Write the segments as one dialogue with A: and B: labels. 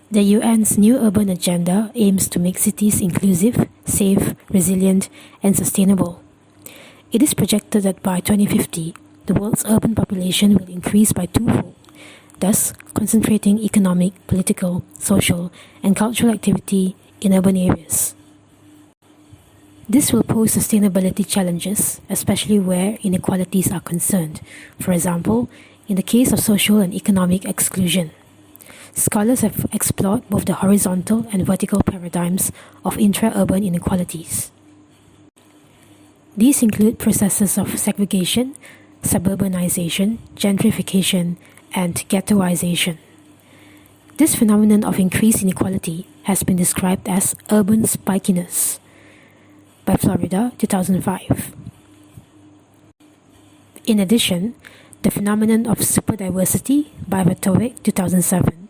A: The UN's new urban agenda aims to make cities inclusive, safe, resilient, and sustainable. It is projected that by 2050, the world's urban population will increase by twofold, thus concentrating economic, political, social, and cultural activity in urban areas. This will pose sustainability challenges, especially where inequalities are concerned, for example, in the case of social and economic exclusion. Scholars have explored both the horizontal and vertical paradigms of intra-urban inequalities. These include processes of segregation, suburbanization, gentrification, and ghettoization. This phenomenon of increased inequality has been described as urban spikiness by Florida, 2005. In addition, the phenomenon of superdiversity by Vatovic, 2007,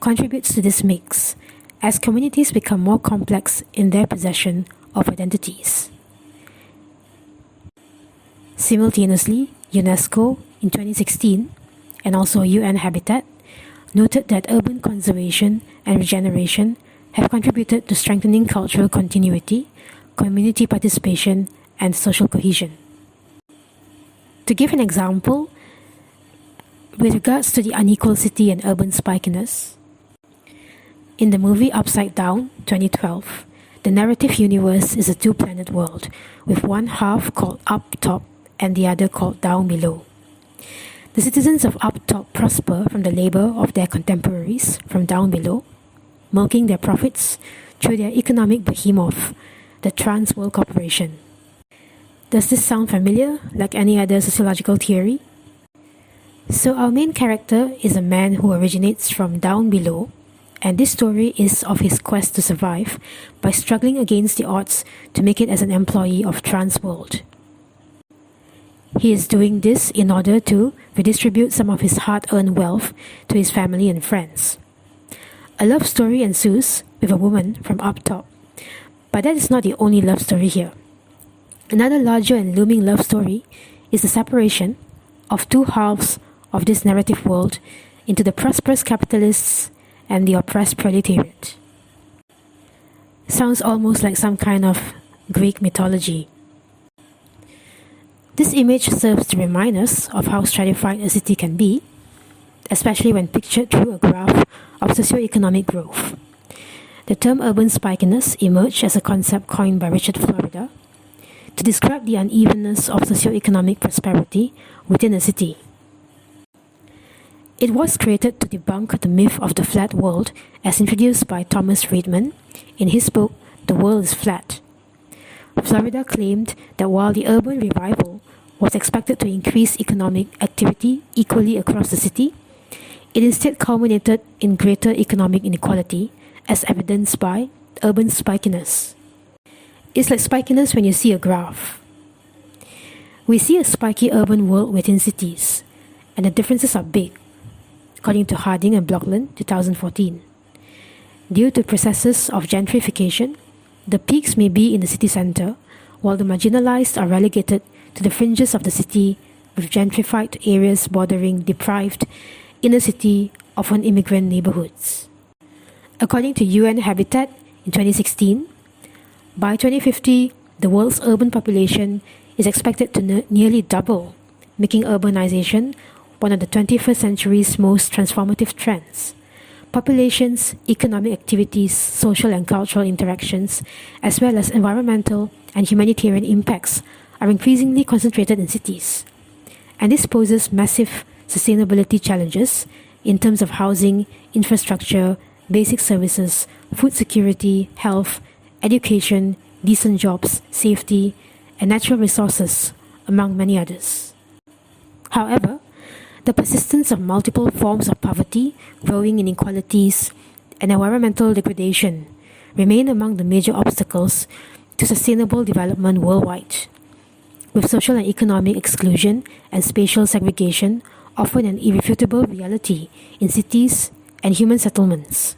A: contributes to this mix as communities become more complex in their possession of identities. Simultaneously, UNESCO in 2016 and also UN Habitat noted that urban conservation and regeneration have contributed to strengthening cultural continuity, community participation, and social cohesion. To give an example, with regards to the unequal city and urban spikiness, in the movie Upside Down, 2012, the narrative universe is a two-planet world, with one half called Up Top and the other called Down Below. The citizens of Up Top prosper from the labor of their contemporaries from down below, milking their profits through their economic behemoth, the Trans World Corporation. Does this sound familiar, like any other sociological theory? So our main character is a man who originates from down below, and this story is of his quest to survive by struggling against the odds to make it as an employee of Trans World. He is doing this in order to redistribute some of his hard-earned wealth to his family and friends. A love story ensues with a woman from Up Top, but that is not the only love story here. Another larger and looming love story is the separation of two halves of this narrative world into the prosperous capitalists and the oppressed proletariat. Sounds almost like some kind of Greek mythology. This image serves to remind us of how stratified a city can be, especially when pictured through a graph of socioeconomic growth. The term urban spikiness emerged as a concept coined by Richard Florida to describe the unevenness of socioeconomic prosperity within a city. It was created to debunk the myth of the flat world as introduced by Thomas Friedman in his book The World is Flat. Florida claimed that while the urban revival was expected to increase economic activity equally across the city, it instead culminated in greater economic inequality as evidenced by urban spikiness. It's like spikiness when you see a graph. We see a spiky urban world within cities, and the differences are big, according to Harding and Blokland, 2014. Due to processes of gentrification, the peaks may be in the city centre, while the marginalised are relegated to the fringes of the city, with gentrified areas bordering deprived inner city, often immigrant neighbourhoods. According to UN Habitat in 2016, by 2050, the world's urban population is expected to nearly double, making urbanisation one of the 21st century's most transformative trends. Populations, economic activities, social and cultural interactions, as well as environmental and humanitarian impacts are increasingly concentrated in cities. And this poses massive sustainability challenges in terms of housing, infrastructure, basic services, food security, health, education, decent jobs, safety, and natural resources, among many others. However, the persistence of multiple forms of poverty, growing inequalities, and environmental degradation remain among the major obstacles to sustainable development worldwide, with social and economic exclusion and spatial segregation often an irrefutable reality in cities and human settlements.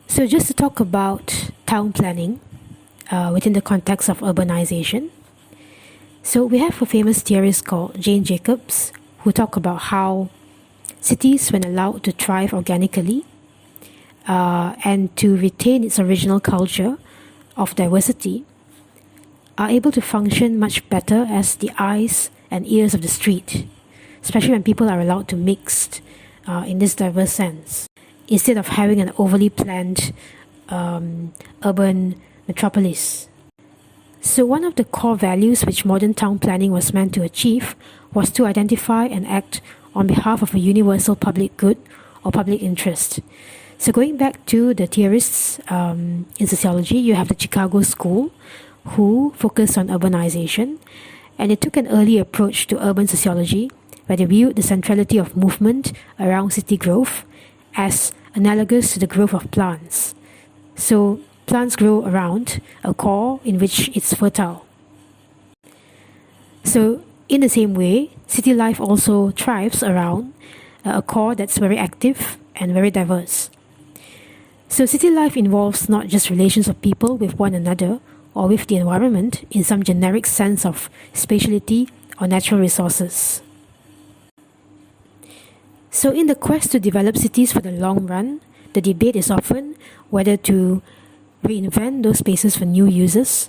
A: So just to talk about town planning within the context of urbanization. So we have a famous theorist called Jane Jacobs who talk about how cities, when allowed to thrive organically and to retain its original culture of diversity, are able to function much better as the eyes and ears of the street, especially when people are allowed to mix in this diverse sense, instead of having an overly planned urban metropolis. So one of the core values which modern town planning was meant to achieve was to identify and act on behalf of a universal public good or public interest. So going back to the theorists in sociology, you have the Chicago School, who focused on urbanization, and they took an early approach to urban sociology, where they viewed the centrality of movement around city growth as analogous to the growth of plants. So plants grow around a core in which it's fertile. So in the same way, city life also thrives around a core that's very active and very diverse. So city life involves not just relations of people with one another or with the environment in some generic sense of spatiality or natural resources. So in the quest to develop cities for the long run, the debate is often whether to reinvent those spaces for new uses,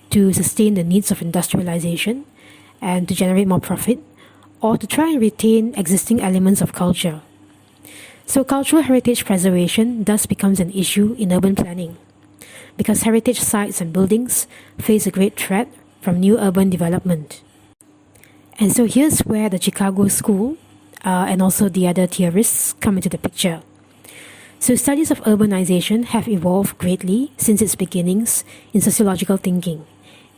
A: to sustain the needs of industrialization and to generate more profit, or to try and retain existing elements of culture. So cultural heritage preservation thus becomes an issue in urban planning, because heritage sites and buildings face a great threat from new urban development. And so here's where the Chicago School and also the other theorists come into the picture. So studies of urbanization have evolved greatly since its beginnings in sociological thinking,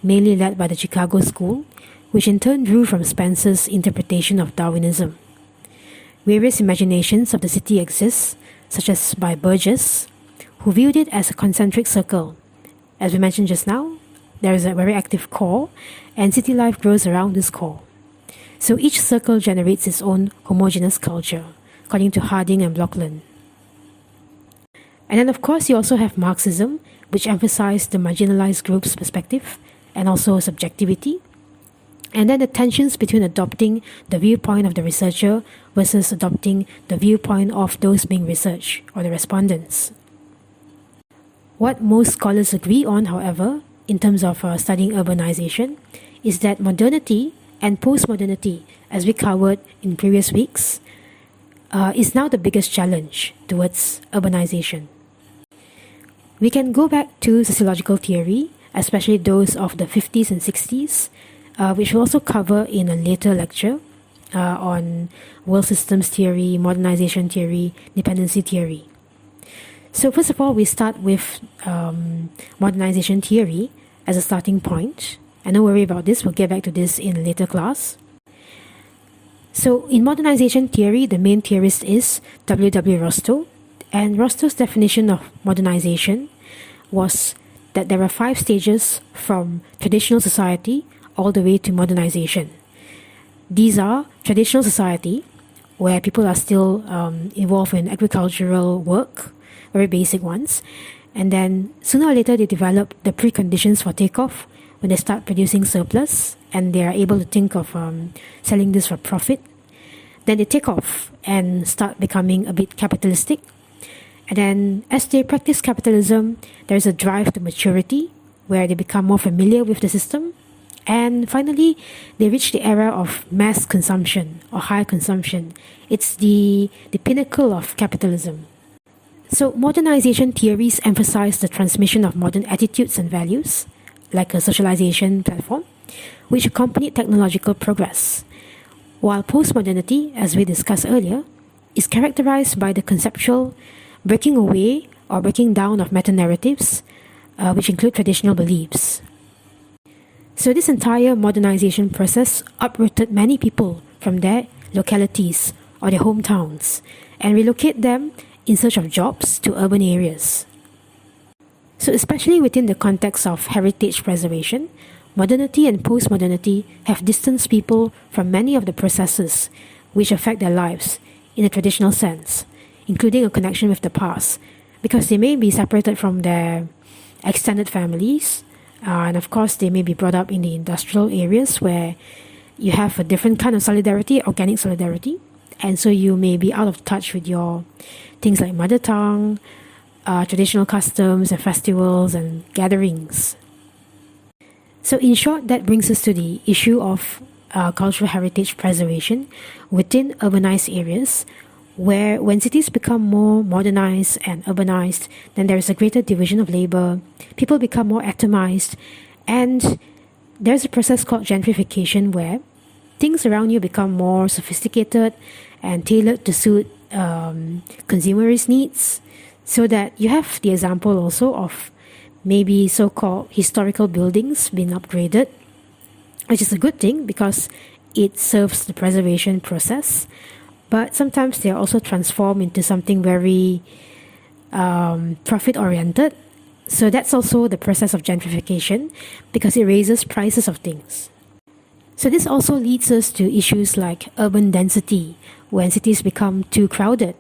A: mainly led by the Chicago School, which in turn drew from Spencer's interpretation of Darwinism. Various imaginations of the city exist, such as by Burgess, who viewed it as a concentric circle. As we mentioned just now, there is a very active core, and city life grows around this core. So each circle generates its own homogeneous culture, according to Harding and Blockland. And then of course you also have Marxism, which emphasized the marginalized group's perspective and also subjectivity. And then the tensions between adopting the viewpoint of the researcher versus adopting the viewpoint of those being researched or the respondents. What most scholars agree on, however, in terms of studying urbanization, is that modernity and postmodernity, as we covered in previous weeks, is now the biggest challenge towards urbanization. We can go back to sociological theory, especially those of the 50s and 60s, which we'll also cover in a later lecture on world systems theory, modernization theory, dependency theory. So first of all, we start with modernization theory as a starting point. And don't worry about this, we'll get back to this in a later class. So in modernization theory, the main theorist is W. Rostow. And Rostow's definition of modernization was that there are 5 stages from traditional society all the way to modernization. These are traditional society, where people are still involved in agricultural work, very basic ones. And then sooner or later they develop the preconditions for takeoff when they start producing surplus and they are able to think of selling this for profit. Then they take off and start becoming a bit capitalistic. And then as they practice capitalism, there's a drive to maturity where they become more familiar with the system. And finally, they reach the era of mass consumption or high consumption. It's the pinnacle of capitalism. So modernization theories emphasize the transmission of modern attitudes and values, like a socialization platform, which accompanied technological progress. While postmodernity, as we discussed earlier, is characterized by the conceptual breaking away or breaking down of meta-narratives, which include traditional beliefs. So this entire modernization process uprooted many people from their localities or their hometowns and relocate them in search of jobs to urban areas. So especially within the context of heritage preservation, modernity and postmodernity have distanced people from many of the processes which affect their lives in a traditional sense, including a connection with the past, because they may be separated from their extended families, and of course they may be brought up in the industrial areas where you have a different kind of solidarity, organic solidarity, and so you may be out of touch with your things like mother tongue, traditional customs and festivals and gatherings. So in short, that brings us to the issue of cultural heritage preservation within urbanized areas, where when cities become more modernized and urbanized, then there is a greater division of labor, people become more atomized, and there's a process called gentrification where things around you become more sophisticated and tailored to suit consumerist needs, so that you have the example also of maybe so-called historical buildings being upgraded, which is a good thing because it serves the preservation process. But sometimes they are also transformed into something very profit-oriented. So that's also the process of gentrification because it raises prices of things. So this also leads us to issues like urban density, when cities become too crowded,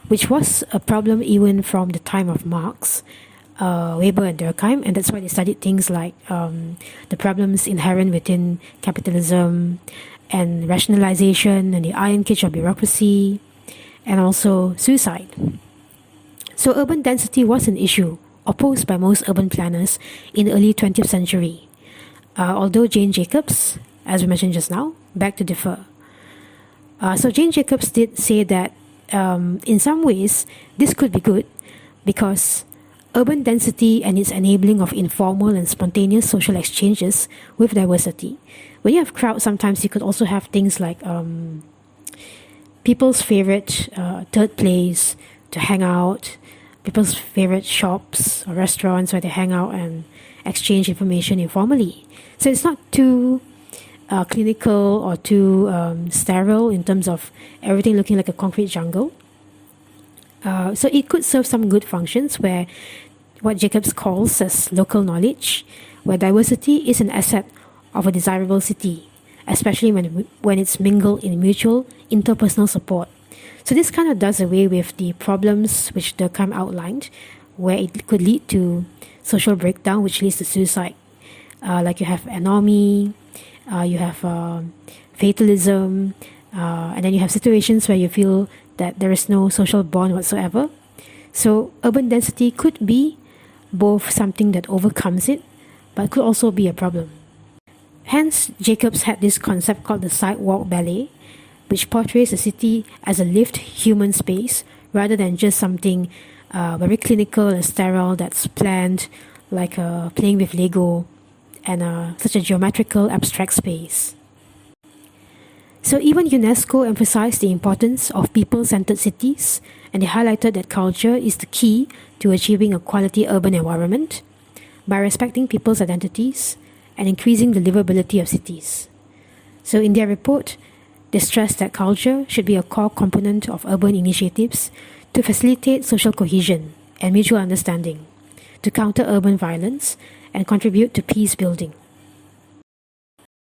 A: which was a problem even from the time of Marx, Weber and Durkheim, and that's why they studied things like the problems inherent within capitalism and rationalization and the iron cage of bureaucracy, and also suicide. So urban density was an issue opposed by most urban planners in the early 20th century, although Jane Jacobs, as we mentioned just now, begged to differ. So Jane Jacobs did say that in some ways this could be good because urban density and its enabling of informal and spontaneous social exchanges with diversity. When you have crowds, sometimes you could also have things like people's favorite third place to hang out, people's favorite shops or restaurants where they hang out and exchange information informally. So it's not too clinical or too sterile in terms of everything looking like a concrete jungle. So it could serve some good functions where what Jacobs calls as local knowledge, where diversity is an asset of a desirable city, especially when it's mingled in mutual interpersonal support. So this kind of does away with the problems which Durkheim outlined, where it could lead to social breakdown, which leads to suicide. Like you have anomie, you have fatalism, and then you have situations where you feel that there is no social bond whatsoever. So urban density could be both something that overcomes it, but could also be a problem. Hence, Jacobs had this concept called the sidewalk ballet, which portrays the city as a lived human space rather than just something very clinical and sterile that's planned like playing with Lego and such a geometrical abstract space. So even UNESCO emphasized the importance of people-centered cities, and they highlighted that culture is the key to achieving a quality urban environment by respecting people's identities and increasing the livability of cities. So in their report, they stressed that culture should be a core component of urban initiatives to facilitate social cohesion and mutual understanding, to counter urban violence, and contribute to peace building.